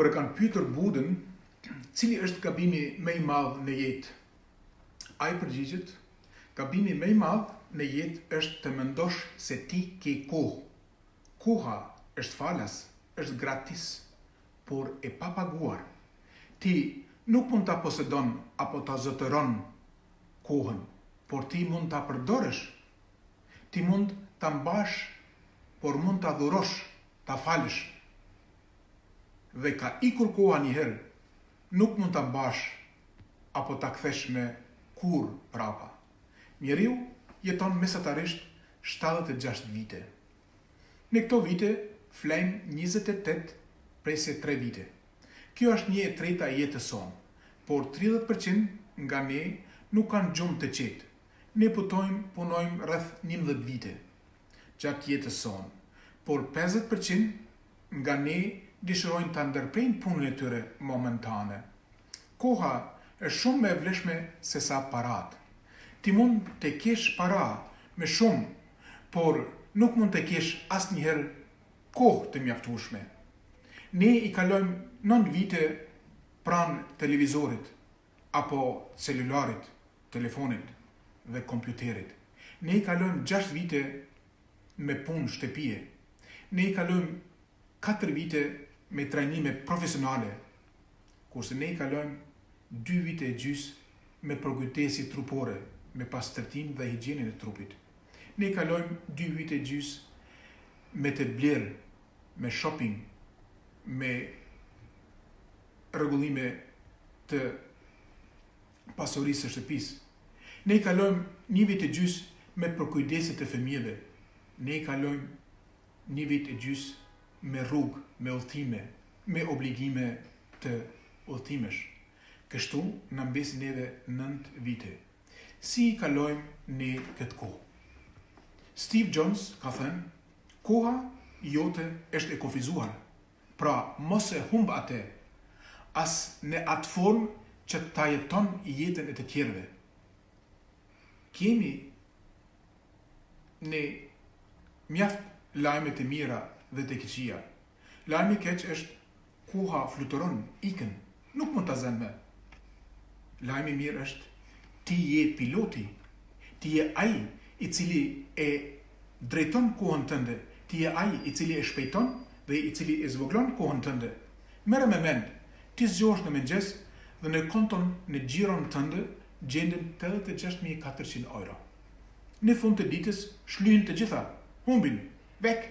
Kur e kanë pyetur Budën, cili është gabimi më i madh në jetë? Ai përgjigjet, gabimi më i madh në jetë është të mendosh se ti ke kohë. Koha është falas, është gratis, por e papaguar. Ti nuk mund ta posedon apo ta zotëron kohën, por ti mund ta përdorësh. Ti mund ta mbash, por mund ta dhurosh, ta falësh. Dhe ka ikur koha një herë, nuk mund ta mbash apo ta kthesh me kurrë prapa. Njeriu jeton mesatarisht 76 vite. Në këto vite flejmë 28 prej se 3 vite. Kjo është 1/3 e jetës sonë, por 30% nga ne nuk kanë gjumë të qetë. Ne punojmë rreth 11 vite gjatë jetës sonë, por 50% nga ne dëshirojnë ta ndërprejnë punën e tyre momentane. Koha është shumë më e vlefshme se sa paratë. Ti mund të kesh para me shumë, por nuk mund të kesh asnjëherë kohë të mjaftueshme. Ne i kalojmë 9 vite pranë televizorit, apo celularit, telefonit dhe kompjuterit. Ne i kalojmë 6 vite me punë shtëpie. Ne i kalojmë 4 vite me trajnime profesionale, kurse ne i kalojmë 2 vite e gjys me përkujtesi trupore, me pastërtinë dhe higjienën e trupit. Ne i kalojmë 2 vite e gjys me të blerë, me shopping, me rregullime të pasurisë së shtëpisë. Ne i kalojmë 1 vit e gjys me përkujdesit të fëmijëve. Ne i kalojmë 1 vit e gjys me rrugë, me udhëtime, me obligime të udhëtimesh. Kështu na mbesin neve 9 vite. Si i kalojmë ne këtë kohë? Steve Jobs ka thënë, koha jote është e kufizuar, pra mos e humb atë, as në atë formë që ta jeton jetën e të tjerëve. Kemi ne mjaft lajme të mira dhe të këqija. Lajmi i keq është koha fluturon, ikën, nuk mund ta zënë më. Lajmi i mirë është ti je piloti, ti je ai i cili e drejton kohën tënde, ti je ai i cili e shpejton dhe i cili e zvoglon kohën tënde. Merre me mend, ti zgjohesh në mëngjes dhe në konton në xhiron tënde gjenden 86.400 euro. Në fund të ditës shlyhen të gjitha, humbin, vek.